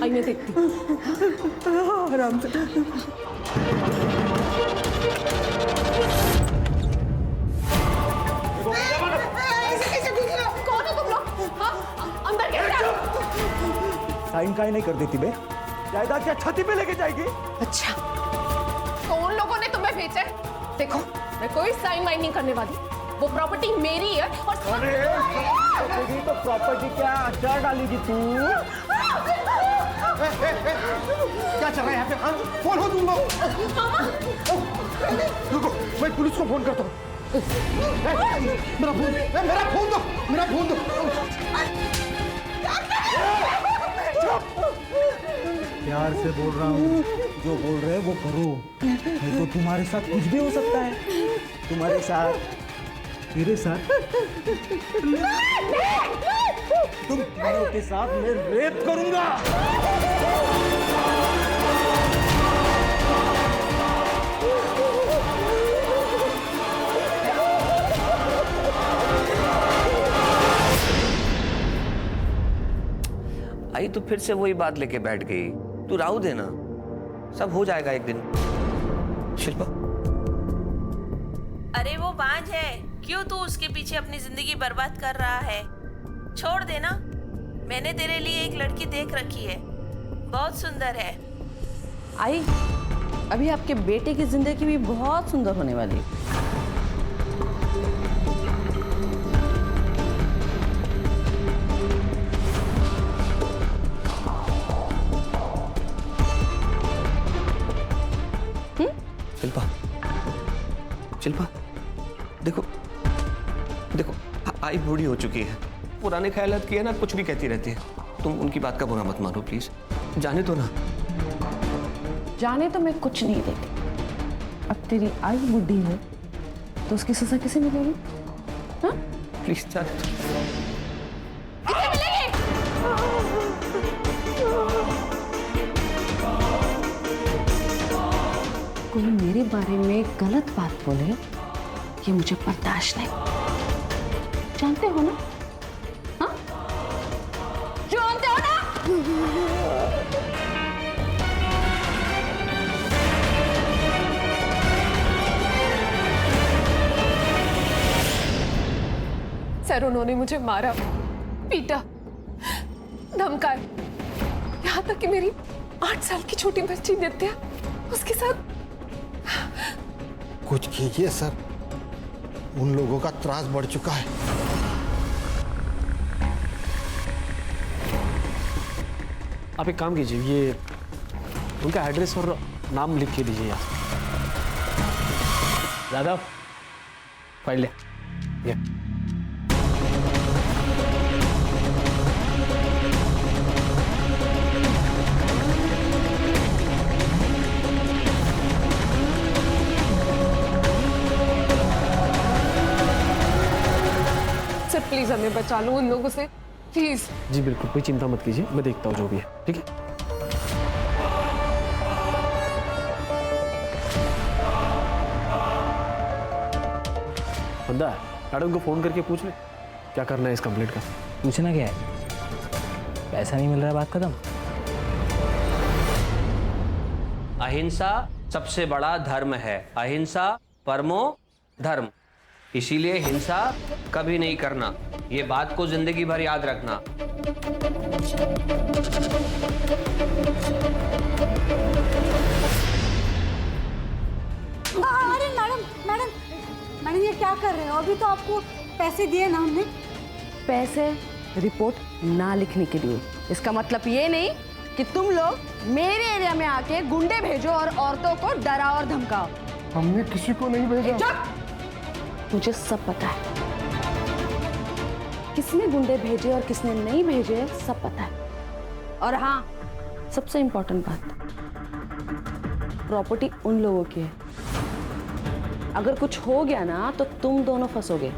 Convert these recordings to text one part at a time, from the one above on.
आई मैं देखती हूँ। आराम से। कौन हो तुम लोग? हाँ, अंदर कैसे आओ? साइन काहे नहीं कर देती बे? जायदाद क्या छाती पे लेके जाएगी? अच्छा, कौन लोगों ने तुम्हें भेजा है? देखो, मैं कोई साइन वाइन नहीं करने वाली। वो प्रॉपर्टी मेरी है और तेरी तो प्रॉपर्टी क्या अचार डालेगी तू? क्या चल रहा है यहाँ पे? फोन हो तुम लोग। रुको, मैं पुलिस को फोन करता हूँ। मेरा फोन दो, मेरा फोन दो। प्यार से बोल रहा हूँ, जो बोल रहे वो करो, नहीं तो तुम्हारे साथ कुछ भी हो सकता है। तुम्हारे साथ, तेरे साथ, तुम तीनों के साथ मैं रेप करूंगा। आई तो फिर से वही बात लेके बैठ गई। तू राहु देना, सब हो जाएगा एक दिन। शिल्पा, अरे वो बांझ है, क्यों तू उसके पीछे अपनी जिंदगी बर्बाद कर रहा है? छोड़ देना। मैंने तेरे लिए एक लड़की देख रखी है, बहुत सुंदर है। आई, अभी आपके बेटे की जिंदगी भी बहुत सुंदर होने वाली है। शिल्पा, शिल्पा, देखो देखो, आई बूढ़ी हो चुकी है। पुराने ख्यालात किए ना, कुछ भी कहती रहती है। तुम उनकी बात का बुरा मत मानो प्लीज, जाने दो ना। जाने तो मैं कुछ नहीं देती। अब तेरी आई बुढ़ी है तो उसकी सजा किसे मिलेगी? हाँ? प्लीज जाने दो। कोई मेरे बारे में गलत बात बोले, ये मुझे बर्दाश्त नहीं। जानते हो ना? हाँ? जानते हो ना? सर, उन्होंने मुझे मारा, पीटा, धमकाया, यहाँ तक कि मेरी 8 साल की छोटी बच्ची नित्या, उसके साथ। कुछ कीजिए सर, उन लोगों का त्रास बढ़ चुका है। आप एक काम कीजिए, ये उनका एड्रेस और नाम लिख के दीजिए यहाँ। यादव, फाइल ले। ये सर प्लीज हमें बचा लो उन लोगों से, प्लीज। जी बिल्कुल, कोई चिंता मत कीजिए, मैं देखता हूँ जो भी है, ठीक है? बंदा, मैडम को फोन करके पूछ ले क्या करना है इस कंप्लेंट का। पूछना क्या है? पैसा नहीं मिल रहा है, बात खत्म। अहिंसा सबसे बड़ा धर्म है। अहिंसा परमो धर्म। इसीलिए हिंसा कभी नहीं करना। ये बात को जिंदगी भर याद रखना। अरे मैडम मैडम मैडम, ये क्या कर रहे हो? अभी तो आपको पैसे दिए ना हमने। पैसे रिपोर्ट ना लिखने के लिए। इसका मतलब ये नहीं कि तुम लोग मेरे एरिया में आके गुंडे भेजो और औरतों को डराओ और धमकाओ। हमने किसी को नहीं भेजा। चुप! मुझे सब पता है, किसने गुंडे भेजे और किसने नहीं भेजे, सब पता है। और हाँ, सबसे इंपॉर्टेंट बात, प्रॉपर्टी उन लोगों की है। अगर कुछ हो गया ना तो तुम दोनों फंसोगे।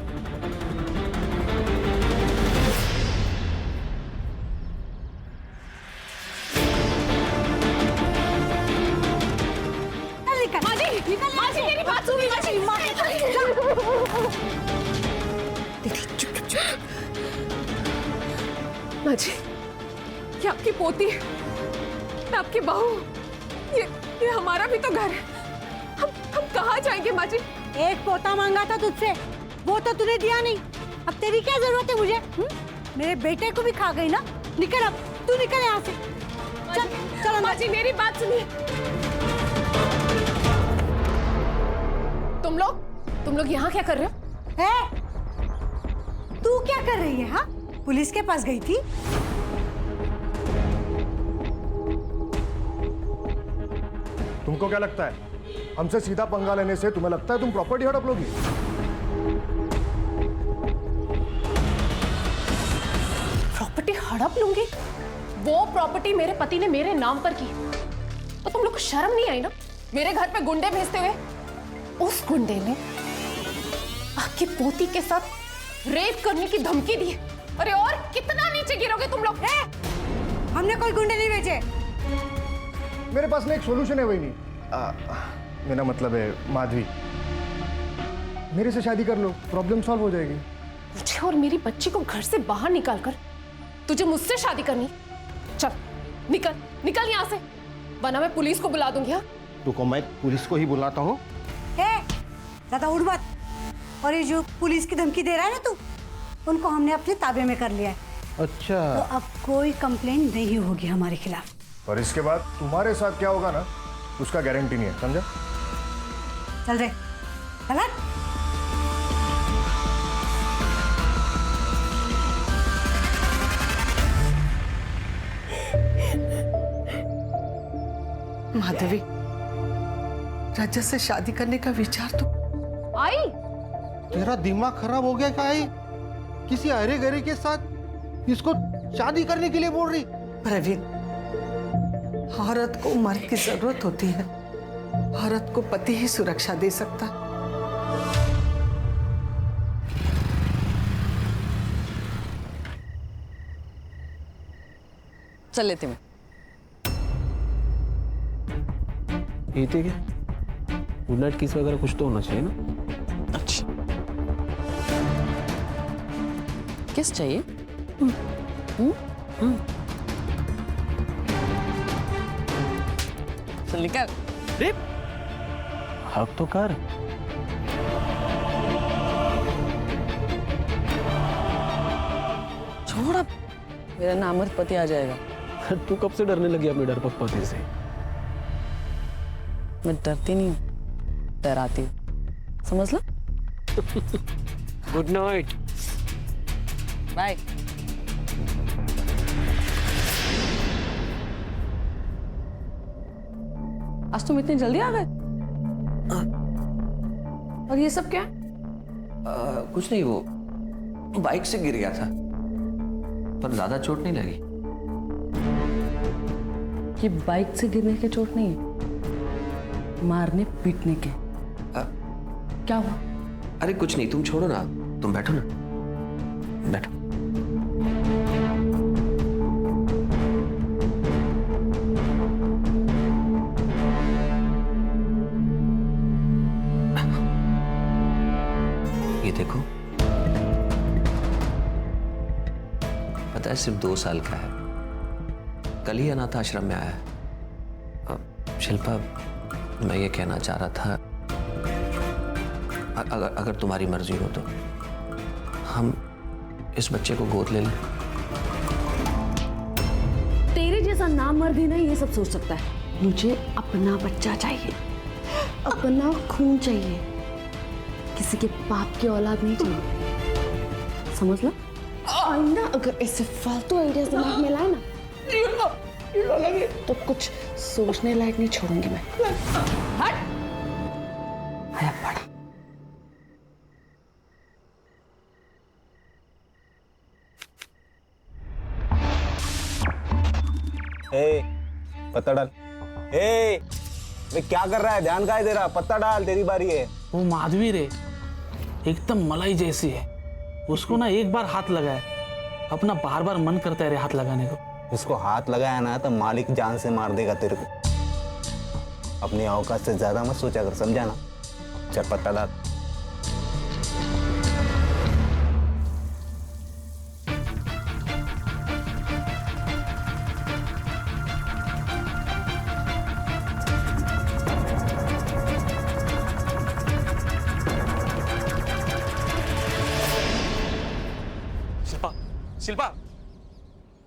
मेरी बात सुनिए। माँ जी, ये आपकी पोती है। मैं आपकी बहू हूँ। ये हमारा भी तो घर है। हम कहाँ जाएंगे माँ जी? एक पोता मांगा था तुझसे, वो तो तूने दिया नहीं। अब तेरी क्या जरूरत है मुझे? मेरे बेटे को भी खा गई ना। निकल अब, तू निकल यहाँ से। चल चल अंदर। माँ जी मेरी बात सुनिए। तुम लोग यहाँ क्या कर रहे हो? है? तू क्या कर रही है? हाँ, पुलिस के पास गई थी? तुमको क्या लगता है हमसे सीधा पंगा लेने से तुम्हें लगता है तुम प्रॉपर्टी हड़प लोगी? प्रॉपर्टी हड़प लूंगी? वो प्रॉपर्टी मेरे पति ने मेरे नाम पर की, तो तुम लोग को शर्म नहीं आई ना मेरे घर पे गुंडे भेजते हुए? उस गुंडे ने आपकी पोती के साथ रेप करने की धमकी दी। अरे और कितना नीचे गिरोगे तुम लोग? हमने कोई गुंडे नहीं भेजे। मेरे पास में एक सॉल्यूशन है वही नहीं। मेरा मतलब है माधवी, मेरे से शादी कर लो, प्रॉब्लम सॉल्व हो जाएगी। मुझे और मेरी बच्ची को घर से बाहर निकाल कर तुझे मुझसे शादी करनी? चल निकल निकल यहाँ से, वरना मैं पुलिस को बुला दूंगी। हाँ, रुको, मैं पुलिस को ही बुलाता हूँ। ज्यादा उड़ मत। और ये जो पुलिस की धमकी दे रहा है ना तू, उनको हमने अपने ताबे में कर लिया है। अच्छा, तो अब कोई कंप्लेंट नहीं होगी हमारे खिलाफ। और इसके बाद तुम्हारे साथ क्या होगा ना, उसका गारंटी नहीं है, समझा? चल रे, चल। माधवी, रजत से शादी करने का विचार तो आई। तेरा दिमाग खराब हो गया क्या? आई किसी अरे गरे के साथ इसको शादी करने के लिए बोल रही? प्रवीण, औरत को मर्द की जरूरत होती है, औरत को पति ही सुरक्षा दे सकता है। चल लेते मैं। ये थे क्या? गुड नाइट किस वगैरह कुछ तो होना चाहिए ना? अच्छा, किस चाहिए? चल निकल। हक तो कर। छोड़ अब, मेरा नामर्द पति आ जाएगा। तू कब से डरने लगी अपने डरपोक पति से? मैं डरती नहीं हूँ, डराती हूँ, समझ लो। Good night. बाय। आज तुम इतनी जल्दी आ गए? और ये सब क्या है? कुछ नहीं, वो बाइक से गिर गया था, पर ज्यादा चोट नहीं लगी। ये बाइक से गिरने के चोट नहीं है, मारने पीटने के। क्या हुआ? अरे कुछ नहीं, तुम छोड़ो ना, तुम बैठो ना, बैठो। ये देखो, पता है सिर्फ 2 साल का है, कल ही अनाथ आश्रम में आया है। शिल्पा, मैं ये कहना चाह रहा था, अगर तुम्हारी मर्जी हो तो हम इस बच्चे को गोद ले लें। तेरे जैसा नामर्द ही नहीं ये सब सोच सकता है। मुझे अपना बच्चा चाहिए, अपना खून चाहिए, किसी के बाप की औलाद नहीं चाहिए, समझ लो। आईना अगर ऐसे फालतू आइडियाज दिमाग में लाए ना, तो कुछ सोचने लायक नहीं छोड़ूंगी मैं। हट! आया पड़ा। पत्ता डाल। वे क्या कर रहा है? ध्यान का है तेरा? पत्ता डाल, तेरी बारी है। वो माधवी रे, एकदम मलाई जैसी है, उसको ना एक बार हाथ लगाए अपना बार बार मन करता है रे हाथ लगाने को। उसको हाथ लगाया ना तो मालिक जान से मार देगा तेरे को। अपनी औकात से ज्यादा मत सोचा कर, समझा ना? चल पत्ता डाल। शिल्पा, शिल्पा,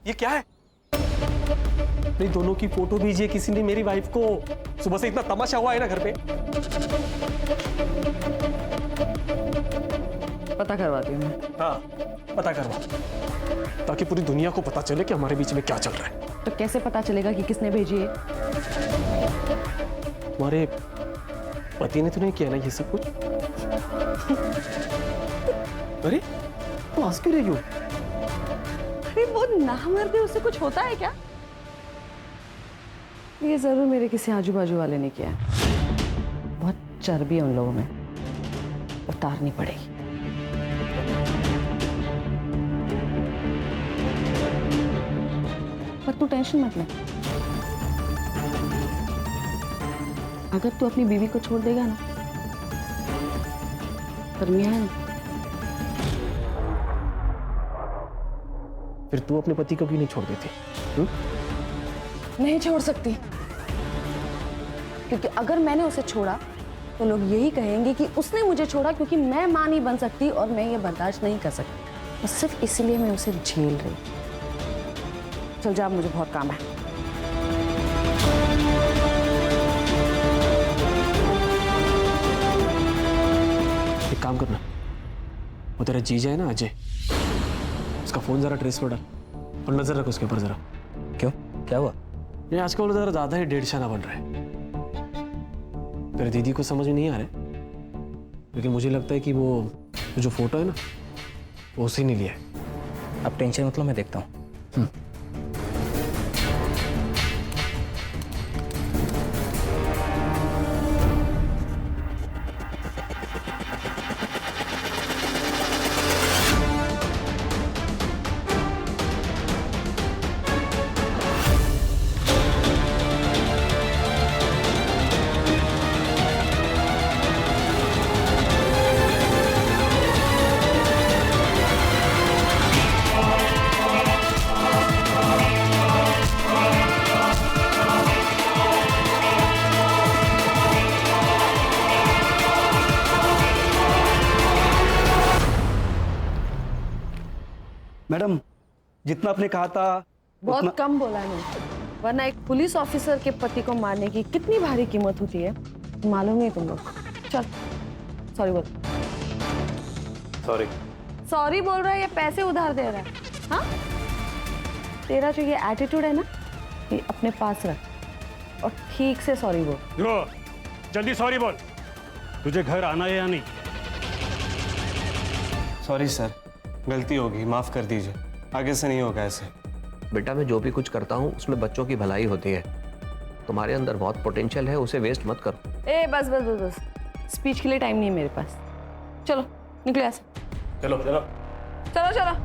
ये क्या है? नहीं, दोनों की फोटो भेजी है किसी ने मेरी वाइफ को। सुबह से इतना तमाशा हुआ है ना घर पे। पता करवाती हूँ मैं। हाँ, पता करवा, ताकि पूरी दुनिया को पता चले कि हमारे बीच में क्या चल रहा है। तो कैसे पता चलेगा कि किसने भेजी है? तुम्हारे पति ने तो नहीं किया ना ये सब कुछ? अरे तुम हंस क्यों रही हो? अरे वो नामर्द है, उससे कुछ होता है क्या? ये जरूर मेरे किसी आजू बाजू वाले ने किया है। बहुत चर्बी है उन लोगों में, उतारनी पड़ेगी। पर तू टेंशन मत ले, अगर तू अपनी बीवी को छोड़ देगा ना, पर मियां है ना, फिर तू अपने पति को क्यों नहीं छोड़ देती? नहीं छोड़ सकती, क्योंकि अगर मैंने उसे छोड़ा तो लोग यही कहेंगे कि उसने मुझे छोड़ा, क्योंकि मैं मां नहीं बन सकती और मैं ये बर्दाश्त नहीं कर सकती। और सिर्फ इसलिए मैं उसे झेल रही। चल जा, मुझे बहुत काम है। एक काम करना, वो तेरा जीजा है ना अजय, उसका फोन जरा ट्रेस पर डाल और नजर रख उसके ऊपर जरा। क्यों, क्या हुआ? ये आजकल जरा ज्यादा ही डेढ़शाना बन रहा है। तेरे दीदी को समझ में नहीं आ रहा है, लेकिन मुझे लगता है कि वो जो फोटो है ना, वो उसी ने लिया है। अब टेंशन मतलब मैं देखता हूँ। मैडम, जितना आपने कहा था बहुत कम बोला है मैंने, वरना एक पुलिस ऑफिसर के पति को मारने की कितनी भारी कीमत होती है मालूम नहीं तुम लोग। चल सॉरी बोल। सॉरी। सॉरी बोल रहा है या पैसे उधार दे रहा है? हाँ, तेरा जो ये एटीट्यूड है ना, ये अपने पास रख और ठीक से सॉरी बोल। जल्दी सॉरी बोल। तुझे घर आना है या नहीं? सॉरी सर, गलती होगी, माफ कर दीजिए, आगे से नहीं होगा ऐसे। बेटा, मैं जो भी कुछ करता हूँ उसमें बच्चों की भलाई होती है। तुम्हारे अंदर बहुत पोटेंशियल है, उसे वेस्ट मत करो। ए बस बस बस बस, स्पीच के लिए टाइम नहीं है मेरे पास। चलो निकले ऐसे। चलो चलो चलो चलो।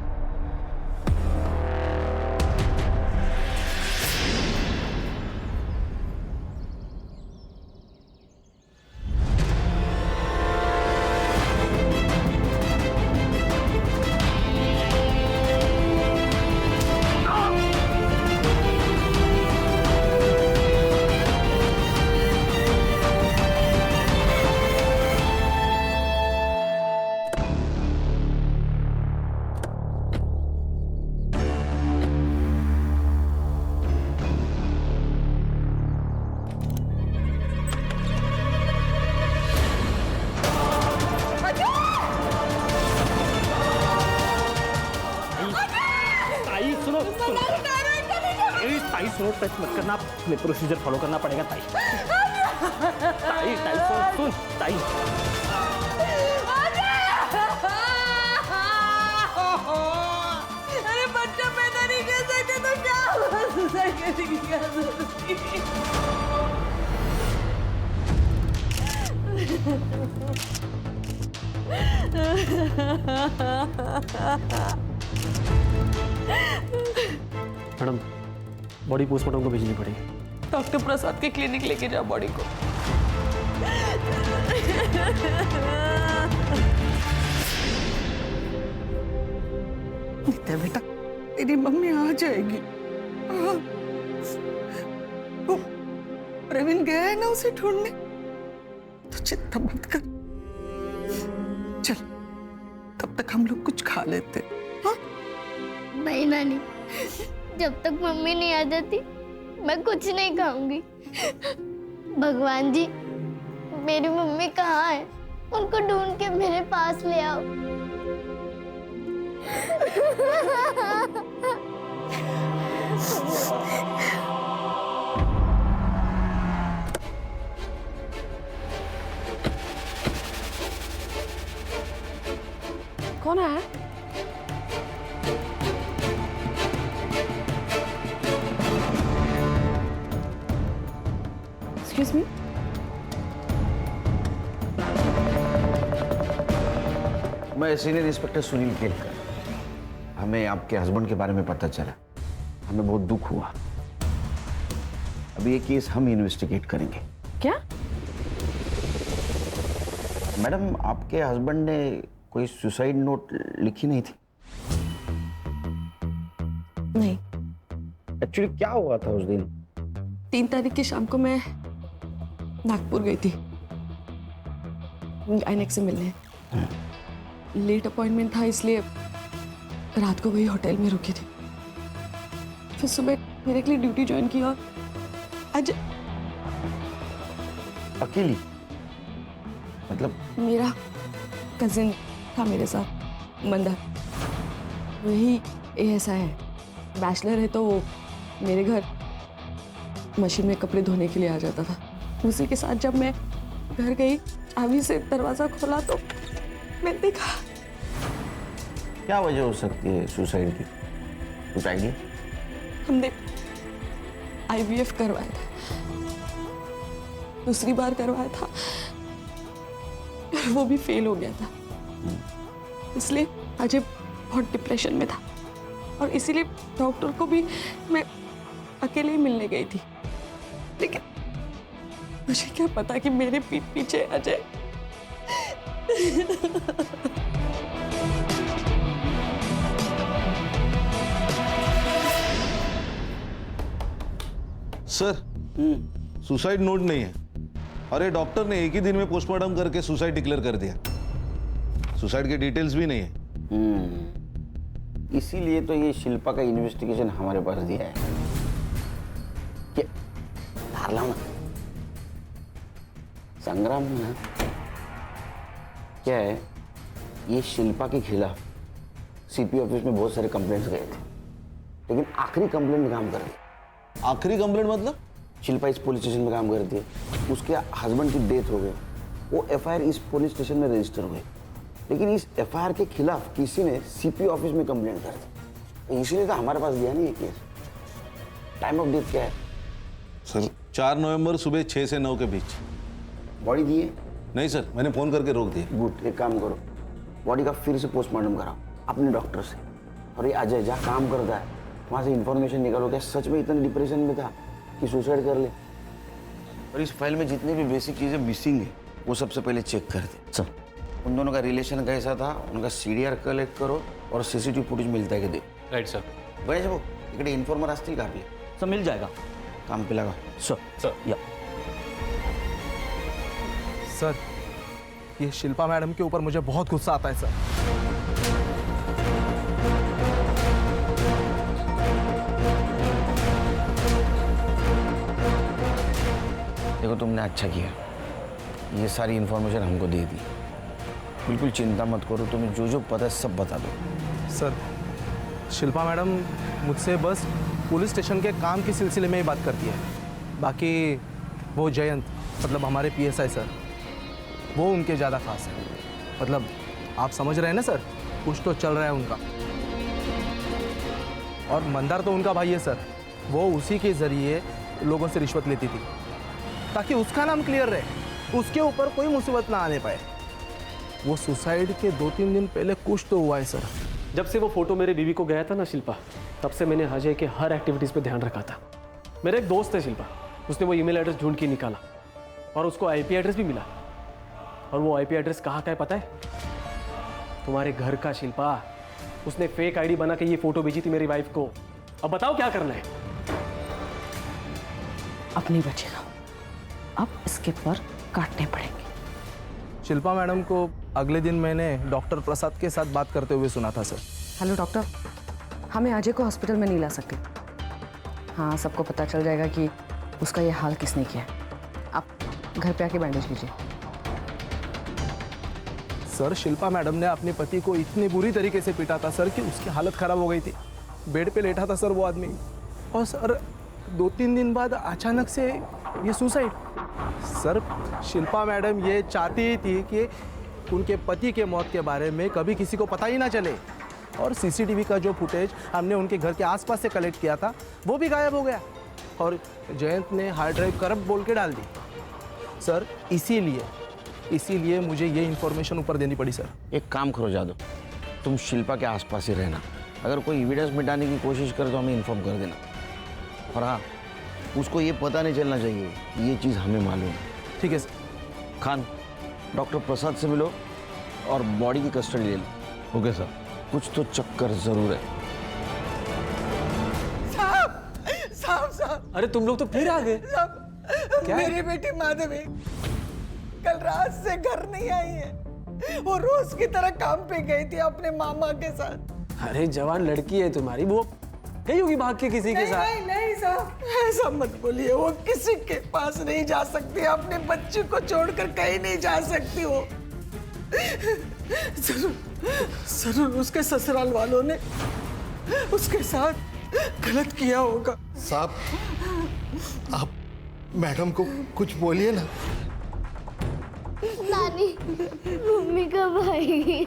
ताई सुनो, टच मत करना, मैं प्रोसीजर फॉलो करना पड़ेगा ताई। ताई ताई सुन ताई। अरे बच्चा पैदा नहीं कर सकते तो क्या हुआ? सुसाइड करने की क्या जरूरत थी? मैडम, बॉडी पोस्टमार्टम को भेजनी पड़ेगी। डॉक्टर प्रसाद के क्लिनिक लेके जाओ बॉडी को। नित्या बेटा, तेरी मम्मी आ जाएगी। वो प्रवीण गया है ना उसे ढूंढने, तो चिंता मत कर। चल, तब तक हम लोग कुछ खा लेते। हाँ? नहीं नानी, जब तक मम्मी नहीं आ जाती मैं कुछ नहीं खाऊंगी। भगवान जी, मेरी मम्मी कहाँ है? उनको ढूंढ के मेरे पास ले आओ। कौन है? Excuse me. मैं सीनियर इंस्पेक्टर सुनील केलकर। हमें आपके हस्बैंड के बारे में पता चला, हमें बहुत दुख हुआ। अभी ये केस हम इन्वेस्टिगेट करेंगे। क्या? मैडम, आपके हस्बैंड ने कोई सुसाइड नोट लिखी नहीं थी? नहीं। एक्चुअली क्या हुआ था उस दिन? 3 तारीख की शाम को मैं नागपुर गई थी गायनेक से मिलने। लेट अपॉइंटमेंट था, इसलिए रात को वही होटल में रुकी थी। फिर सुबह मेरे के लिए ड्यूटी ज्वाइन की और आज अकेली? मतलब मेरा कजिन था मेरे साथ, मंदार। वही ASI है, बैचलर है, तो वो मेरे घर मशीन में कपड़े धोने के लिए आ जाता था। उसी के साथ जब मैं घर गई, चाबी से दरवाजा खोला तो मैंने देखा। क्या वजह हो सकती है सुसाइड की? कुछ आइडिया? हमने IVF करवाया था, दूसरी बार करवाया था, वो भी फेल हो गया था। इसलिए अजय बहुत डिप्रेशन में था और इसीलिए डॉक्टर को भी मैं अकेले ही मिलने गई थी। लेकिन मुझे क्या पता कि मेरे पीठ पीछे अजय सर, सुसाइड नोट नहीं है। अरे डॉक्टर ने एक ही दिन में पोस्टमार्टम करके सुसाइड डिक्लेयर कर दिया। सुसाइड के डिटेल्स भी नहीं है। इसीलिए तो ये शिल्पा का इन्वेस्टिगेशन हमारे पास दिया है। धारला मत संग्राम ना, क्या है, ये शिल्पा के खिलाफ CP ऑफिस में बहुत सारे कंप्लेंट्स गए थे, लेकिन आखिरी कंप्लेंट में काम कर रही। आखिरी कंप्लेंट मतलब? शिल्पा इस पुलिस स्टेशन में काम करती है, उसके हस्बैंड की डेथ हो गई, वो FIR इस पुलिस स्टेशन में रजिस्टर हुई, लेकिन इस FIR के खिलाफ किसी ने CP ऑफिस में कंप्लेंट कर दी। इसीलिए तो हमारे पास गया नहीं ये केस। टाइम ऑफ डेथ क्या है सर? 4 नवंबर सुबह 6 से 9 के बीच। बॉडी दी है? नहीं सर, मैंने फोन करके रोक दिया। गुड, एक काम करो, बॉडी का फिर से पोस्टमार्टम कराओ अपने डॉक्टर से। और ये अजय जहाँ काम करता है वहाँ से इंफॉर्मेशन निकालो, क्या सच में इतना डिप्रेशन में था कि सुसाइड कर ले। और इस फाइल में जितनी भी बेसिक चीज़ें मिसिंग है वो सबसे पहले चेक कर दे। सर, उन दोनों का रिलेशन कैसा था, उनका CDR कलेक्ट करो और CCTV फुटेज मिलता है कि दे। Right sir. गणेश भाऊ, इकडे इन्फॉर्मर असतील का आपले? सर मिल जाएगा। काम पे लगा। सर या सर, ये शिल्पा मैडम के ऊपर मुझे बहुत गुस्सा आता है सर। देखो, तुमने अच्छा किया, ये सारी इन्फॉर्मेशन हमको दे दी। बिल्कुल चिंता मत करो, तुम्हें जो जो पता है सब बता दो। सर, शिल्पा मैडम मुझसे बस पुलिस स्टेशन के काम के सिलसिले में ही बात करती है। बाकी वो जयंत, मतलब हमारे PSI सर, वो उनके ज़्यादा खास है। मतलब आप समझ रहे हैं ना सर, कुछ तो चल रहा है उनका। और मंदार तो उनका भाई है सर, वो उसी के ज़रिए लोगों से रिश्वत लेती थी ताकि उसका नाम क्लियर रहे, उसके ऊपर कोई मुसीबत ना आने पाए। वो सुसाइड के 2-3 दिन पहले कुछ तो हुआ है सर। जब से वो फोटो मेरे बीवी को गया था ना शिल्पा, तब से मैंने अजय के हर एक्टिविटीज़ पे ध्यान रखा था। मेरा एक दोस्त है शिल्पा, उसने वो ईमेल एड्रेस ढूंढ के निकाला और उसको IP एड्रेस भी मिला। और वो IP एड्रेस कहाँ का है पता है? तुम्हारे घर का शिल्पा। उसने फेक ID बना के ये फोटो भेजी थी मेरी वाइफ को। अब बताओ क्या करना है? अब नहीं बचेगा, अब इसके पर काटने पड़ेंगे। शिल्पा मैडम को अगले दिन मैंने डॉक्टर प्रसाद के साथ बात करते हुए सुना था सर। हेलो डॉक्टर, हमें अजय को हॉस्पिटल में नहीं ला सकते। हाँ, सबको पता चल जाएगा कि उसका ये हाल किसने किया है। आप घर पे आके बैंडेज कीजिए। सर, शिल्पा मैडम ने अपने पति को इतनी बुरी तरीके से पीटा था सर कि उसकी हालत खराब हो गई थी। बेड पे लेटा था सर वो आदमी, और सर 2-3 दिन बाद अचानक से ये सुसाइड। सर, शिल्पा मैडम ये चाहती थी कि उनके पति के मौत के बारे में कभी किसी को पता ही ना चले, और सीसीटीवी का जो फुटेज हमने उनके घर के आसपास से कलेक्ट किया था वो भी गायब हो गया, और जयंत ने हार्ड ड्राइव करप्ट बोल के डाल दी। सर, इसीलिए मुझे ये इन्फॉर्मेशन ऊपर देनी पड़ी सर। एक काम करो जादव, तुम शिल्पा के आसपास ही रहना। अगर कोई एविडेंस मिटाने की कोशिश करे तो हमें इन्फॉर्म कर देना। और हाँ, उसको ये पता नहीं चलना चाहिए, ये चीज़ हमें मालूम है। ठीक है सर। खान, डॉक्टर प्रसाद से मिलो और बॉडी की कस्टडी ले लो। Okay sir. कुछ तो चक्कर जरूर है। साहब, अरे तुम लोग तो फिर आ गए। मेरी बेटी माधवी कल रात से घर नहीं आई है। वो रोज की तरह काम पे गई थी अपने मामा के साथ। अरे जवान लड़की है तुम्हारी, वो गई होगी भाग के किसी के साथ। नहीं साहब, ऐसा मत बोलिए। वो किसी के पास नहीं जा सकती, अपने बच्चे को छोड़कर कहीं नहीं जा सकती। वो जरूर उसके ससुराल वालों ने उसके साथ गलत किया होगा। साहब, आप मैडम को कुछ बोलिए ना। नानी, मम्मी कब आएगी?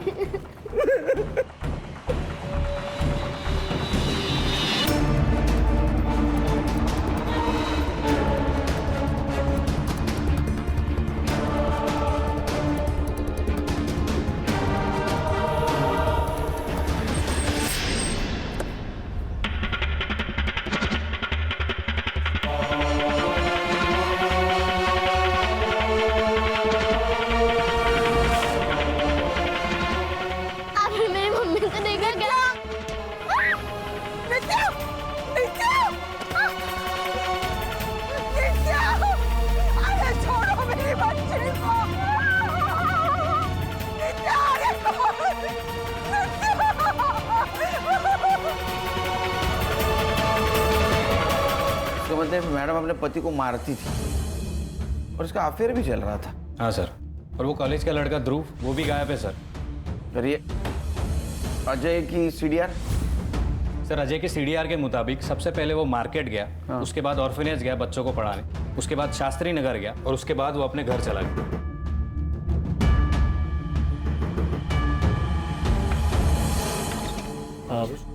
मैडम अपने पति को मारती थी और इसका अफेयर भी चल रहा था। हाँ सर, और वो कॉलेज का लड़का ध्रुव, वो भी गायब है सर। करिए अजय की सीडीआर। सर, अजय के सीडीआर के मुताबिक सबसे पहले वो मार्केट गया, उसके बाद ऑर्फनेज गया बच्चों को पढ़ाने, उसके बाद शास्त्री नगर गया, और उसके बाद वो अपने घर चला गया।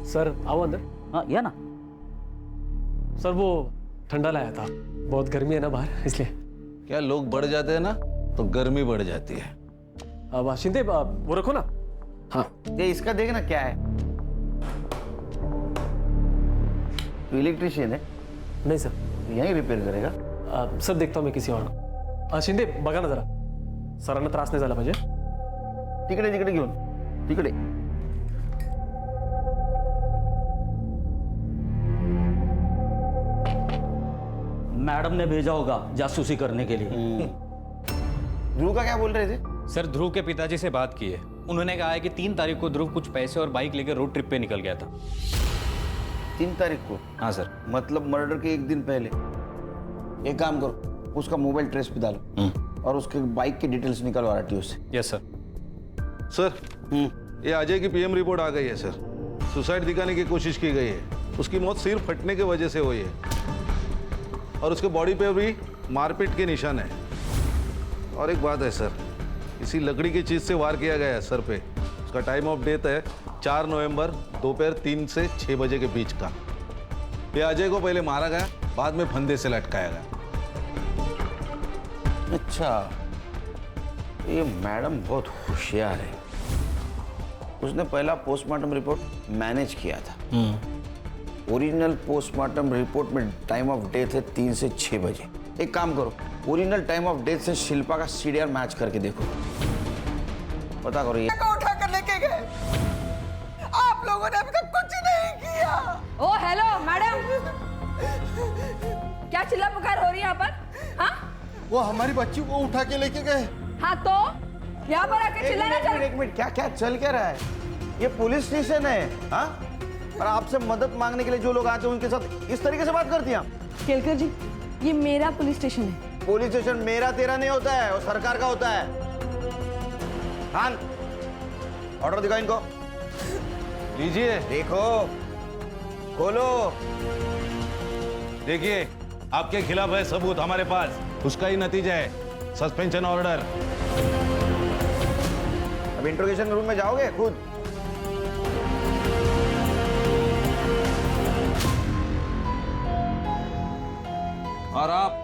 सर आओ अंदर। हाँ, या ना सर, वो ठंडा लाया था, बहुत गर्मी है ना बाहर, इसलिए। क्या लोग बढ़ जाते हैं ना तो गर्मी बढ़ जाती है। अब शिंदे वो रखो ना। हाँ, ये इसका देखना क्या है। तो इलेक्ट्रिशियन है? नहीं सर, यहीं रिपेयर करेगा। सर देखता हूँ मैं किसी और को। शिंदे बघा ना जरा, सरांना त्रास नाही झाला पाहिजे। तिकडे तिकडे घेऊन, तिकडे। मैडम ने भेजा होगा जासूसी करने के लिए। ध्रुव का क्या बोल रहे थे? सर, ध्रुव के पिताजी से बात की है, उन्होंने कहा है कि 3 तारीख को ध्रुव कुछ पैसे और बाइक लेकर रोड ट्रिप पे निकल गया था। 3 तारीख को? हाँ सर। मतलब मर्डर के 1 दिन पहले। एक काम करो, उसका मोबाइल ट्रेस पे डालो और उसके बाइक की डिटेल्स निकालो आरटीओ से। Yes sir. सर, ये अजय की पीएम रिपोर्ट आ गई है सर। सुसाइड दिखाने की कोशिश की गई है, उसकी मौत सिर फटने की वजह से हुई है, और उसके बॉडी पे भी मारपीट के निशान है। और एक बात है सर, इसी लकड़ी की चीज से वार किया गया है सर पे। उसका टाइम ऑफ डेथ है 4 नवंबर दोपहर 3 से 6 बजे के बीच का। ये अजय को पहले मारा गया, बाद में फंदे से लटकाया गया। अच्छा, ये मैडम बहुत होशियार है। उसने पहला पोस्टमार्टम रिपोर्ट मैनेज किया था। ओरिजिनल पोस्टमार्टम रिपोर्ट में टाइम ऑफ डेथ है 3 से 6 बजे। एक काम करो, ओरिजिनल टाइम ऑफ डेथ से शिल्पा का सीडीआर मैच करके देखो, पता करो। ये उठा कर लेके गए, आप लोगों ने अभी तक कुछ नहीं किया। ओ हेलो मैडम, क्या चिल्ला पुकार हो रही है यहाँ पर? हाँ, वो हमारी बच्ची को उठा के लेके गए। हाँ तो यहाँ पर आके चिल्लाना चल। एक मिनट, क्या क्या चल क्या रहा है? ये पुलिस स्टेशन है। हाँ, और आपसे मदद मांगने के लिए जो लोग आते हैं उनके साथ इस तरीके से बात करती हैं आप? केलकर जी, ये मेरा पुलिस स्टेशन है। पुलिस स्टेशन मेरा तेरा नहीं होता है, वो सरकार का होता है। खान, ऑर्डर दिखाओ इनको। लीजिए। देखो, खोलो। देखिए, आपके खिलाफ है सबूत हमारे पास, उसका ही नतीजा है सस्पेंशन ऑर्डर। अब इंट्रोगेशन रूम में जाओगे खुद? और आप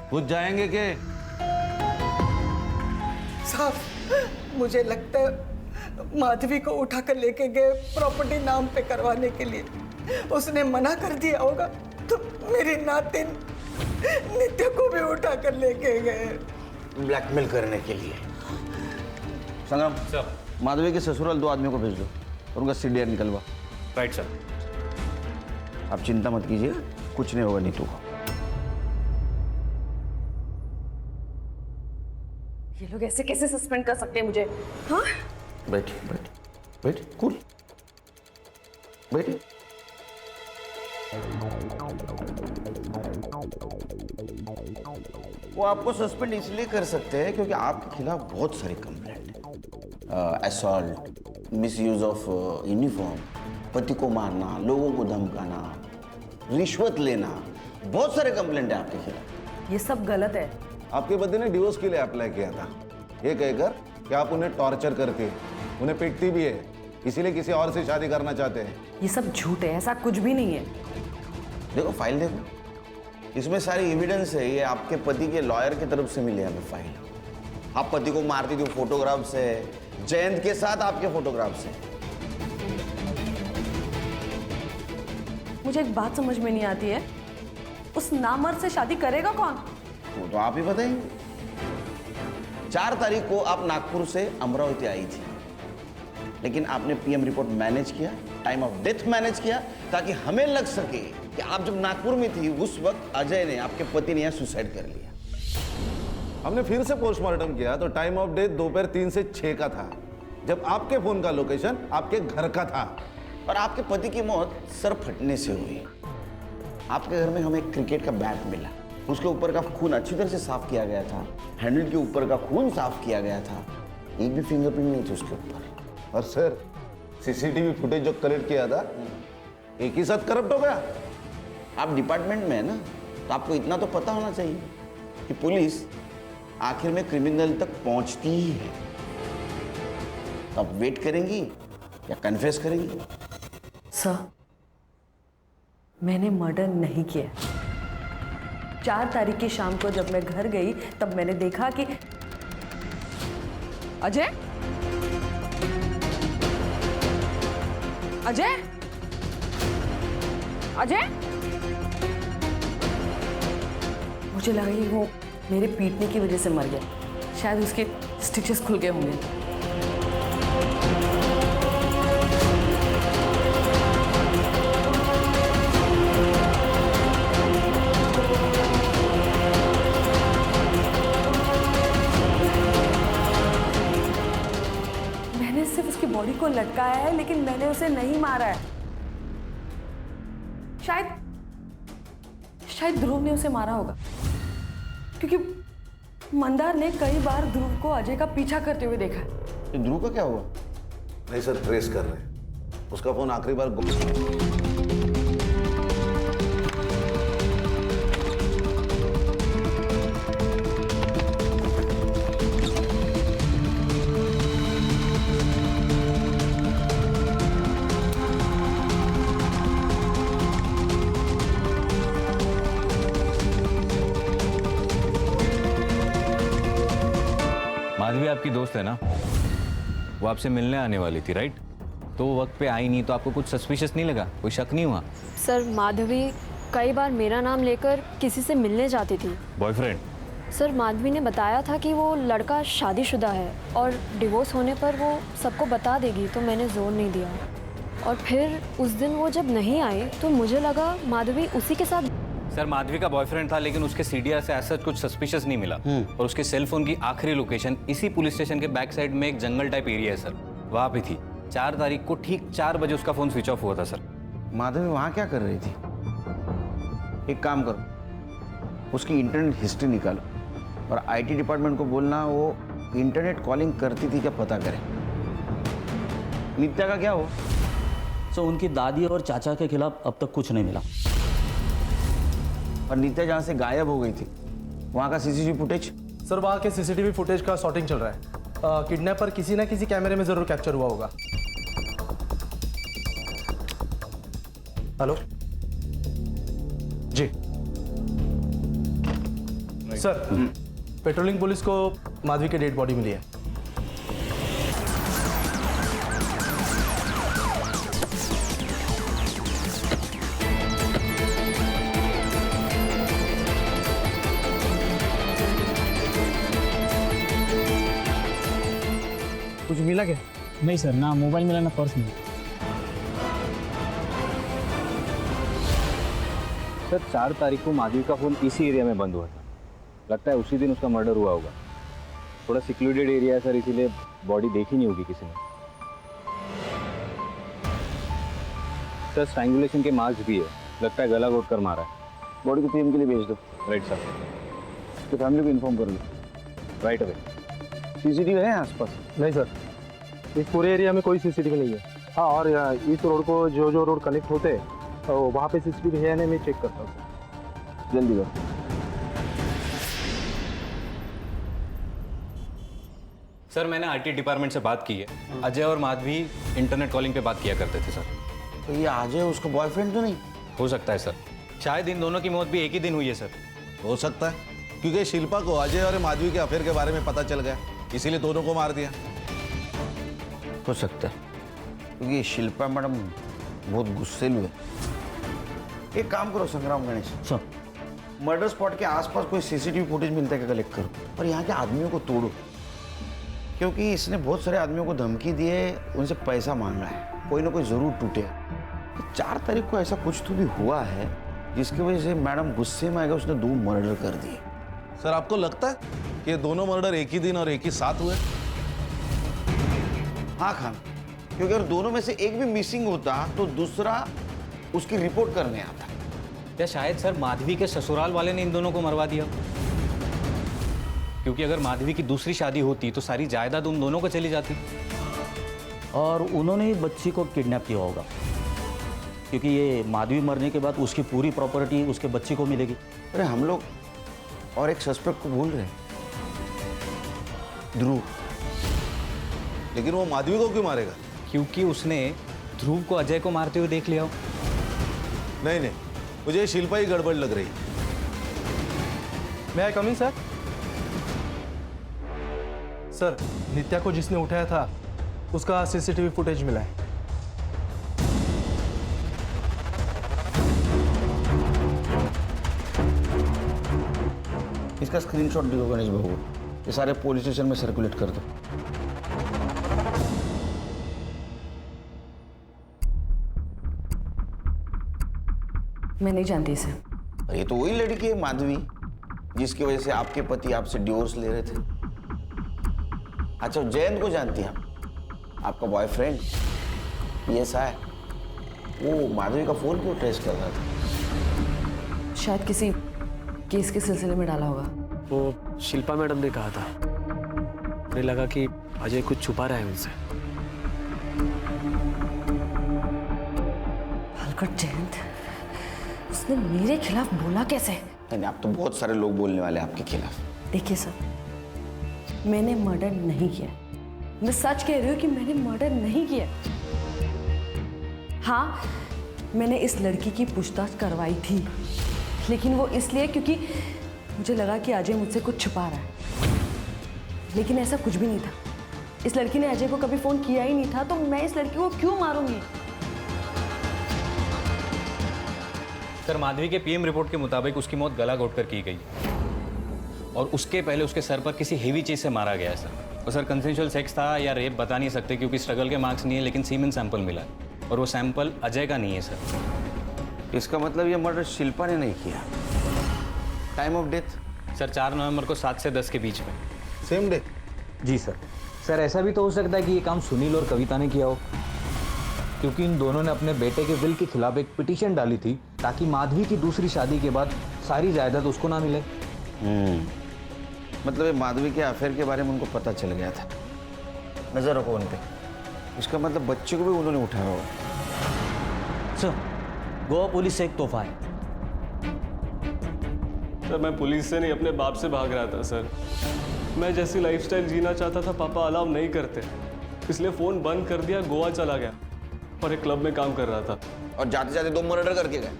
खुद जाएंगे के? साहब, मुझे लगता है माधवी को उठाकर लेके गए प्रॉपर्टी नाम पे करवाने के लिए। उसने मना कर दिया होगा तो मेरी नातिन नित्य को भी उठाकर लेके गए ब्लैकमेल करने के लिए। संग्राम, माधवी के ससुराल 2 आदमियों को भेज दो और उनका सीडीआर निकलवा। Right sir. आप चिंता मत कीजिए, कुछ नहीं होगा नीतू को। ये लोग ऐसे कैसे सस्पेंड कर सकते हैं मुझे? हाँ, बैठ बैठ बैठ, कूल बैठ। वो आपको सस्पेंड इसलिए कर सकते हैं क्योंकि आपके खिलाफ बहुत सारी कंप्लेंट है। असॉल्ट, मिसयूज ऑफ यूनिफॉर्म, पति को मारना, लोगों को धमकाना, रिश्वत लेना, बहुत सारे कंप्लेंट है आपके खिलाफ। ये सब गलत है। आपके पति ने डिवोर्स के लिए अप्लाई किया था, ये कहकर कि आप उन्हें टॉर्चर करके उन्हें पीटती भी है, इसीलिए किसी और से शादी करना चाहते हैं। ये सब झूठ है, ऐसा कुछ भी नहीं है। देखो फाइल देखो, इसमें सारी एविडेंस है। ये आपके पति के लॉयर की तरफ से मिली हमें फाइल। आप पति को मारती थी, फोटोग्राफ से, जयंत के साथ आपके फोटोग्राफ से। मुझे एक बात समझ में नहीं आती है, उस नामर्द से शादी करेगा कौन? वो तो आप ही बताएंगे। 4 तारीख को आप नागपुर से अमरावती आई थी, लेकिन आपने पीएम रिपोर्ट मैनेज किया, टाइम ऑफ डेथ मैनेज किया, ताकि हमें लग सके कि आप जब नागपुर में थी उस वक्त अजय ने, आपके पति ने, यहाँ सुसाइड कर लिया। हमने फिर से पोस्टमार्टम किया तो टाइम ऑफ डेथ दोपहर 3 से 6 का था, जब आपके फोन का लोकेशन आपके घर का था। और आपके पति की मौत सर फटने से हुई। आपके घर में हमें एक क्रिकेट का बैट मिला, उसके ऊपर का खून अच्छी तरह से साफ किया गया था, हैंडल के ऊपर का खून साफ किया गया था, एक भी फिंगरप्रिंट नहीं थी उसके ऊपर। और सर, सीसीटीवी फुटेज जो कलेक्ट किया था एक ही साथ करप्ट हो गया। आप डिपार्टमेंट में है ना, तो आपको इतना तो पता होना चाहिए कि पुलिस आखिर में क्रिमिनल तक पहुंचती ही है। तो आप वेट करेंगी या कन्फेस करेंगी? सर, मैंने मर्डर नहीं किया। 4 तारीख की शाम को जब मैं घर गई तब मैंने देखा कि अजय अजय अजय मुझे लगा कि वो मेरे पीटने की वजह से मर गया। शायद उसके स्टिचेस खुल गए होंगे। मैंने सिर्फ उसकी बॉडी को लटकाया है, लेकिन मैंने उसे नहीं मारा है। शायद ध्रुव ने उसे मारा होगा, क्योंकि मंदार ने कई बार ध्रुव को अजय का पीछा करते हुए देखा है। ध्रुव का क्या हुआ? नहीं सर, ट्रेस कर रहे हैं। उसका फोन आखिरी बार माधवी आपकी दोस्त है ना, वो आपसे मिलने आने वाली थी, राइट? तो वो वक्त पे आई नहीं, तो आपको कुछ सस्पिशियस नहीं लगा? कोई शक नहीं हुआ? सर, माधवी कई बार मेरा नाम लेकर किसी से मिलने जाती थी। बॉयफ्रेंड? सर, माधवी ने बताया था कि वो लड़का शादीशुदा है और डिवोर्स होने पर वो सबको बता देगी, तो मैंने जोर नहीं दिया। और फिर उस दिन वो जब नहीं आई तो मुझे लगा माधवी उसी के साथ। सर, माधवी का बॉयफ्रेंड था, लेकिन उसके सीडीआर से ऐसा कुछ सस्पिशियस नहीं मिला। और उसके सेल फोन की आखिरी लोकेशन इसी पुलिस स्टेशन के बैक साइड में एक जंगल टाइप एरिया है सर, वहाँ पे थी। 4 तारीख को ठीक 4 बजे उसका फोन स्विच ऑफ हुआ था सर। माधवी वहां क्या कर रही थी? एक काम करो, उसकी इंटरनेट हिस्ट्री निकालो और आईटी डिपार्टमेंट को बोलना वो इंटरनेट कॉलिंग करती थी क्या पता करें। नित्या का क्या हो? सो उनकी दादी और चाचा के खिलाफ अब तक कुछ नहीं मिला। और नित्या जहां से गायब हो गई थी वहां का सीसीटीवी फुटेज? सर वहाँ के सीसीटीवी फुटेज का सॉर्टिंग चल रहा है। किडनैपर किसी ना किसी कैमरे में जरूर कैप्चर हुआ होगा। हेलो जी सर, पेट्रोलिंग पुलिस को माधवी की डेड बॉडी मिली है। कुछ मिला क्या? नहीं सर, ना मोबाइल मिला ना पर्स मिला। सर 4 तारीख को माधवी का फ़ोन इसी एरिया में बंद हुआ था। लगता है उसी दिन उसका मर्डर हुआ होगा। थोड़ा सिक्योरिटेड एरिया है सर, इसीलिए बॉडी देखी नहीं होगी किसी ने। सर स्ट्रैंगुलेशन के मार्क्स भी है, लगता है गला घोट कर मारा है। बॉडी को पीएम के लिए भेज दो। Right sir. तो फैमिली को इन्फॉर्म कर लो। Right away. सीसीटीवी है आसपास? नहीं सर, इस पूरे एरिया में कोई सीसीटीवी नहीं है। हाँ, और इस रोड को जो रोड कनेक्ट होते हैं तो वहाँ पे सीसीटीवी है या नहीं मैं चेक करता हूँ। जल्दी करो। सर मैंने आईटी डिपार्टमेंट से बात की है। अजय और माधवी इंटरनेट कॉलिंग पे बात किया करते थे सर। तो ये अजय उसका बॉयफ्रेंड तो नहीं? हो सकता है सर, शायद इन दोनों की मौत भी एक ही दिन हुई है सर। हो सकता है, क्योंकि शिल्पा को अजय और माधवी के अफेयर के बारे में पता चल गया, इसीलिए दोनों को मार दिया। हो सकता है, क्योंकि शिल्पा मैडम बहुत गुस्सेलू है। एक काम करो संग्राम गणेश, मर्डर स्पॉट के आसपास कोई सीसीटीवी फुटेज मिलता है क्या कलेक्ट करो और यहाँ के आदमियों को तोड़ो, क्योंकि इसने बहुत सारे आदमियों को धमकी दी है, उनसे पैसा मांगा है, कोई ना कोई जरूर टूटे। 4 तारीख को ऐसा कुछ तो भी हुआ है जिसकी वजह से मैडम गुस्से में आएगा, उसने 2 मर्डर कर दिए। सर आपको लगता है कि ये दोनों मर्डर एक ही दिन और एक ही साथ हुए? हाँ खान, क्योंकि अगर दोनों में से एक भी मिसिंग होता तो दूसरा उसकी रिपोर्ट करने आता। या शायद सर माधवी के ससुराल वाले ने इन दोनों को मरवा दिया, क्योंकि अगर माधवी की दूसरी शादी होती तो सारी जायदाद उन दोनों को चली जाती। और उन्होंने ही बच्ची को किडनैप किया होगा, क्योंकि ये माधवी मरने के बाद उसकी पूरी प्रॉपर्टी उसके बच्ची को मिलेगी। अरे हम लोग और एक सस्पेक्ट को भूल रहे हैं, ध्रुव। लेकिन वो माधवी को क्यों मारेगा? क्योंकि उसने ध्रुव को अजय को मारते हुए देख लिया हो। नहीं नहीं, मुझे शिल्पा ही गड़बड़ लग रही। मैं आई कमिंग सर? सर नित्या को जिसने उठाया था उसका सीसीटीवी फुटेज मिला है। इसका स्क्रीनशॉट दियो गणेश बाबू, ये सारे पुलिस स्टेशन में सर्कुलेट कर दो। मैं नहीं जानती इसे। ये तो वही लड़की है माधवी जिसकी वजह से आपके पति आपसे डिवोर्स ले रहे थे। अच्छा, जयंत को जानती हैं आप? आपका बॉयफ्रेंड PSI, वो माधवी का फोन क्यों ट्रेस कर रहा था? शायद किसी केस के सिलसिले में डाला होगा। वो शिल्पा मैडम ने कहा था, मुझे लगा कि अजय कुछ छुपा रहा है उनसे। हलकट जयंत, उसने मेरे खिलाफ बोला कैसे? नहीं, आप तो बहुत सारे लोग बोलने वाले आपके खिलाफ। देखिए सर, मैंने मर्डर नहीं किया। मैं सच कह रही हूँ कि मैंने मर्डर नहीं किया। हाँ, मैंने इस लड़की की पूछताछ करवाई थी, लेकिन वो इसलिए क्योंकि मुझे लगा कि अजय मुझसे कुछ छुपा रहा है, लेकिन ऐसा कुछ भी नहीं था। इस लड़की ने अजय को कभी फोन किया ही नहीं था, तो मैं इस लड़की को क्यों मारूंगी? सर माधवी के PM रिपोर्ट के मुताबिक उसकी मौत गला घोटकर की गई और उसके पहले उसके सर पर किसी हेवी चीज से मारा गया है सर। और सर कंसेंशुअल सेक्स था या रेप बता नहीं सकते क्योंकि स्ट्रगल के मार्क्स नहीं है, लेकिन सीमेन सैंपल मिला है और वो सैंपल अजय का नहीं है सर। इसका मतलब ये मर्डर शिल्पा ने नहीं किया। Time of death? सर 4 नवंबर को 7 से 10 के बीच में। Same day? जी सर। सर ऐसा भी तो हो सकता है कि ये काम सुनील और कविता ने किया हो। क्योंकि इन दोनों ने अपने बेटे के विल के खिलाफ एक पिटीशन डाली थी ताकि माधवी की दूसरी शादी के बाद सारी जायदाद उसको ना मिले। मतलब ये माधवी के अफेयर के बारे में उनको पता चल गया था। नजर रखो उन पे। इसका मतलब बच्चे को भी उन्होंने उठाया होगा। सर, गोवा पुलिस से एक तोहफा है। सर मैं पुलिस से नहीं अपने बाप से भाग रहा था सर। मैं जैसी लाइफस्टाइल जीना चाहता था पापा अलाउ नहीं करते, इसलिए फ़ोन बंद कर दिया, गोवा चला गया और एक क्लब में काम कर रहा था। और जाते जाते 2 मर्डर करके गए?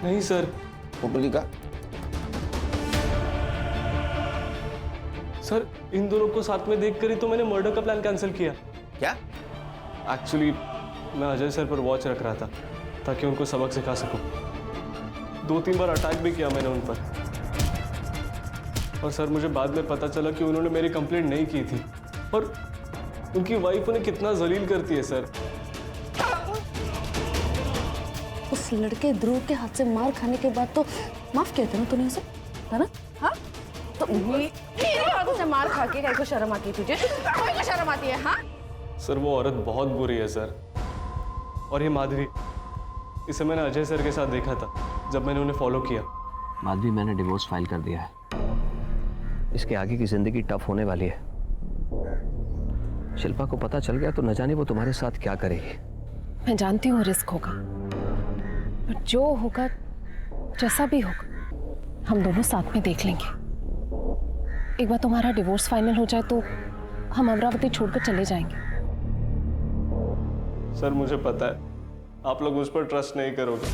नहीं सर। पुटली का? सर इन दोनों को साथ में देखकर ही तो मैंने मर्डर का प्लान कैंसिल किया। क्या? एक्चुअली मैं अजय सर पर वॉच रख रहा था ताकि उनको सबक सिखा सकूं। 2-3 बार अटैक भी किया मैंने उन पर। और सर मुझे बाद में पता चला कि उन्होंने मेरी कंप्लेंट नहीं की थी और उनकी वाइफ उन्हें कितना जलील करती है सर। उस लड़के ध्रुव के हाथ से मार खाने के बाद तो माफ किया था ना तूने उसे, है ना? हाँ तो मेरे हाथों से मार खा के को शर्म आती है तुझे? कोई को शर्म आती है? हाँ सर वो औरत बहुत बुरी है सर। और ये माधवी, इसे मैंने अजय सर के साथ देखा था जब मैंने उन्हें फॉलो किया। माधवी मैंने डिवोर्स फाइल कर दिया है। इसके आगे की जिंदगी टफ होने वाली है। शिल्पा को पता चल गया तो न जाने वो तुम्हारे साथ क्या करेगी। मैं जानती हूँ रिस्क होगा, पर जो होगा जैसा भी होगा हम दोनों साथ में देख लेंगे। एक बार तुम्हारा डिवोर्स फाइनल हो जाए तो हम अमरावती छोड़कर चले जाएंगे। सर मुझे पता है आप लोग मुझ पर ट्रस्ट नहीं करोगे,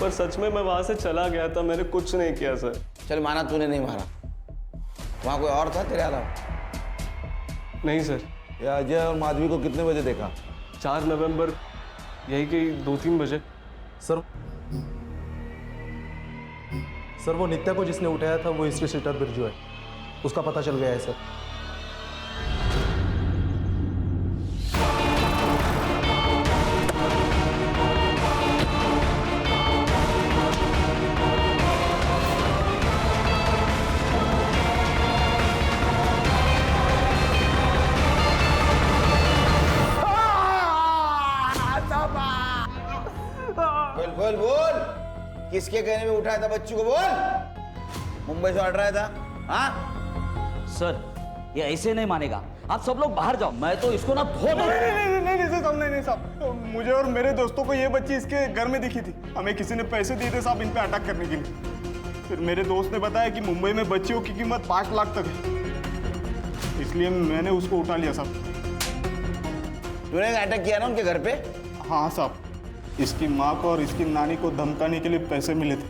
पर सच में मैं वहां से चला गया था, मैंने कुछ नहीं किया सर। चल माना तूने नहीं मारा, वहां कोई और था तेरे अलावा? नहीं सर। ये अजय और माधवी को कितने बजे देखा? 4 नवंबर यही कि 2-3 बजे। सर वो नित्या को जिसने उठाया था वो हिस्ट्री सीटर बिरजू है, उसका पता चल गया है सर। बोल बोल, किसके कहने में उठाया था बच्चों को? बोल। मुंबई से हट रहा था? हाँ सर ये ऐसे नहीं मानेगा, आप सब लोग बाहर जाओ, मैं तो इसको ना धो दूं। नहीं साहब, मुझे और मेरे दोस्तों को ये बच्ची इसके घर में दिखी थी। हमें किसी ने पैसे दिए थे साहब इन पे अटैक करने के लिए। फिर मेरे दोस्त ने बताया कि मुंबई में बच्चियों की कीमत 5 लाख तक है, इसलिए मैंने उसको उठा लिया साहब। तूने अटैक किया ना उनके घर पे? हाँ साहब, इसकी माँ को और इसकी नानी को धमकाने के लिए पैसे मिले थे।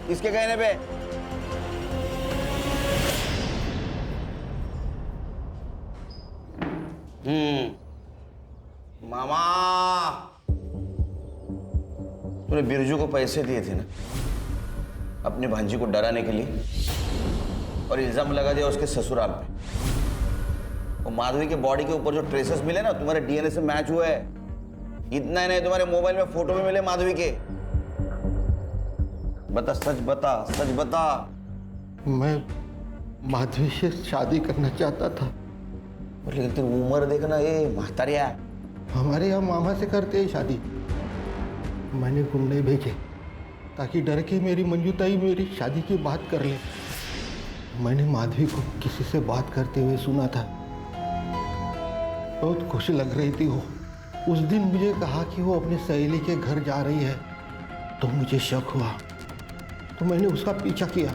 किसके कहने पे? मामा, तूने बिरजू को पैसे दिए थे ना अपनी भांजी को डराने के लिए, और इल्जाम लगा दिया उसके ससुराल पे। और माधवी के बॉडी के ऊपर जो ट्रेसेस मिले ना तुम्हारे डीएनए से मैच हुए है। इतना ही नहीं, तुम्हारे मोबाइल में फोटो भी मिले माधवी के। बता, सच बता, सच बता। मैं माधवी से शादी करना चाहता था। लेकिन तेरी उम्र देखना, ये महतारिया। हमारे यहाँ मामा से करते हैं शादी। मैंने गुंडे भेजे ताकि डर के मेरी मंजूताई मेरी शादी की बात कर ले। मैंने माधवी को किसी से बात करते हुए सुना था, बहुत खुश लग रही थी वो। उस दिन मुझे कहा कि वो अपनी सहेली के घर जा रही है, तो मुझे शक हुआ, तो मैंने उसका पीछा किया।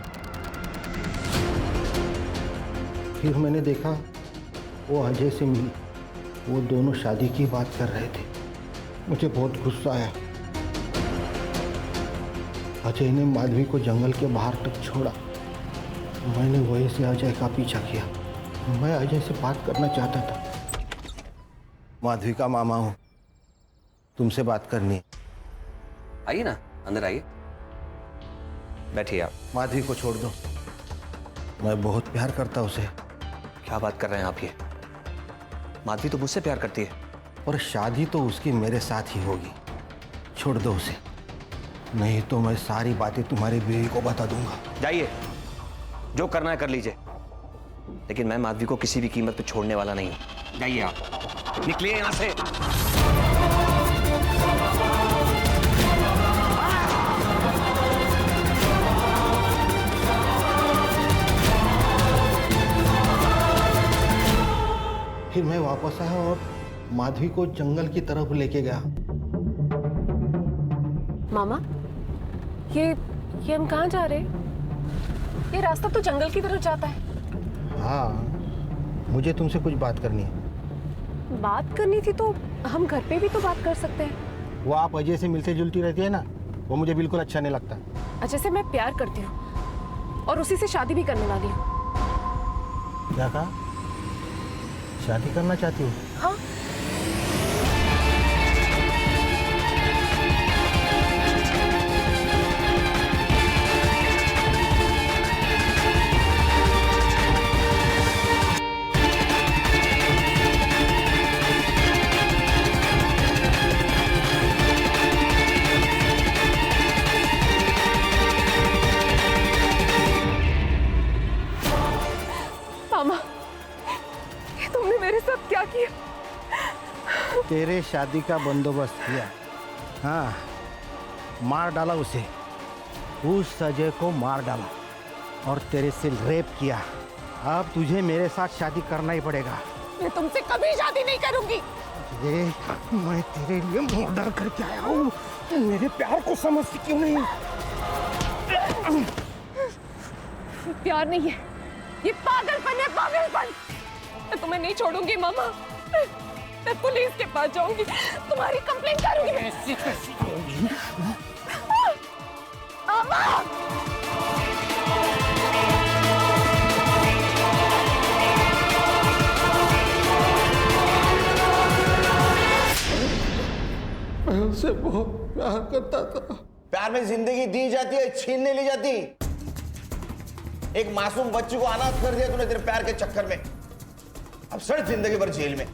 फिर मैंने देखा वो अजय से मिली, वो दोनों शादी की बात कर रहे थे। मुझे बहुत गुस्सा आया। अजय ने माधवी को जंगल के बाहर तक छोड़ा। मैंने वहीं से अजय का पीछा किया। मैं अजय से बात करना चाहता था। माधवी का मामा हूं, तुमसे बात करनी है। आइए ना, अंदर आइए, बैठिए आप। माधवी को छोड़ दो, मैं बहुत प्यार करता उसे। क्या बात कर रहे हैं आप ये? माधवी तो मुझसे प्यार करती है। और शादी तो उसकी मेरे साथ ही होगी। छोड़ दो उसे, नहीं तो मैं सारी बातें तुम्हारी बीवी को बता दूंगा। जाइए, जो करना है कर लीजिए, लेकिन मैं माधवी को किसी भी कीमत पे छोड़ने वाला नहीं हूं। जाइए आप, निकलिए यहां से। माधवी को जंगल की तरफ लेके गया। मामा, ये हम कहाँ जा रहे हैं? ये रास्ता तो जंगल की तरफ जाता है। हाँ, मुझे तुमसे कुछ बात करनी है। बात करनी थी तो हम घर पे भी तो बात कर सकते हैं। वो आप अजय से मिलते जुलती रहती है ना, वो मुझे बिल्कुल अच्छा नहीं लगता। अजय से मैं प्यार करती हूँ और उसी से शादी भी करने वाली हूँ। क्या कहा? शादी करना चाहती हूँ? हाँ। मामा, ये तुमने मेरे साथ क्या किया? तेरे शादी का बंदोबस्त किया। हाँ, मार डाला उसे, उस अजय को मार डाला और तेरे से रेप किया। अब तुझे मेरे साथ शादी करना ही पड़ेगा। मैं तुमसे कभी शादी नहीं करूंगी। मैं तेरे लिए मर्डर करके आया हूँ, मेरे प्यार को समझती क्यों नहीं? प्यार नहीं है, ये पागलपन है, पागलपन। मैं तुम्हें नहीं छोड़ूंगी मामा। मैं पुलिस के पास जाऊंगी, तुम्हारी कंप्लेंट करूंगी। मामा! मैं उनसे बहुत प्यार करता था। प्यार में जिंदगी दी जाती है, छीन नहीं ली जाती। एक मासूम बच्ची को अनाथ कर दिया तूने तेरे प्यार के चक्कर में। अब सड़ जिंदगी भर जेल में।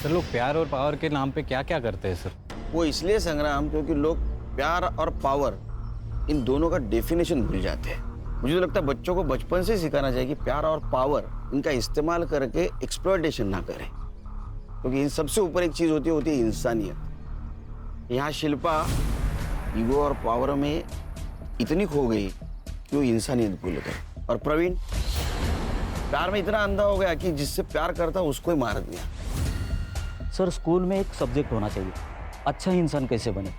सर, लोग प्यार और पावर के नाम पे क्या क्या करते हैं सर? वो इसलिए संग्राम क्योंकि लोग प्यार और पावर इन दोनों का डेफिनेशन भूल जाते हैं। मुझे तो लगता है बच्चों को बचपन से सिखाना चाहिए कि प्यार और पावर इनका इस्तेमाल करके एक्सप्लॉयटेशन ना करें, क्योंकि इन सबसे ऊपर एक चीज होती है इंसानियत। यहाँ शिल्पा ईगो और पावर में इतनी खो गई कि वो इंसानियत भूल गई। और प्रवीण प्यार में इतना अंधा हो गया कि जिससे प्यार करता उसको ही मार दिया। सर, स्कूल में एक सब्जेक्ट होना चाहिए, अच्छा इंसान कैसे बने।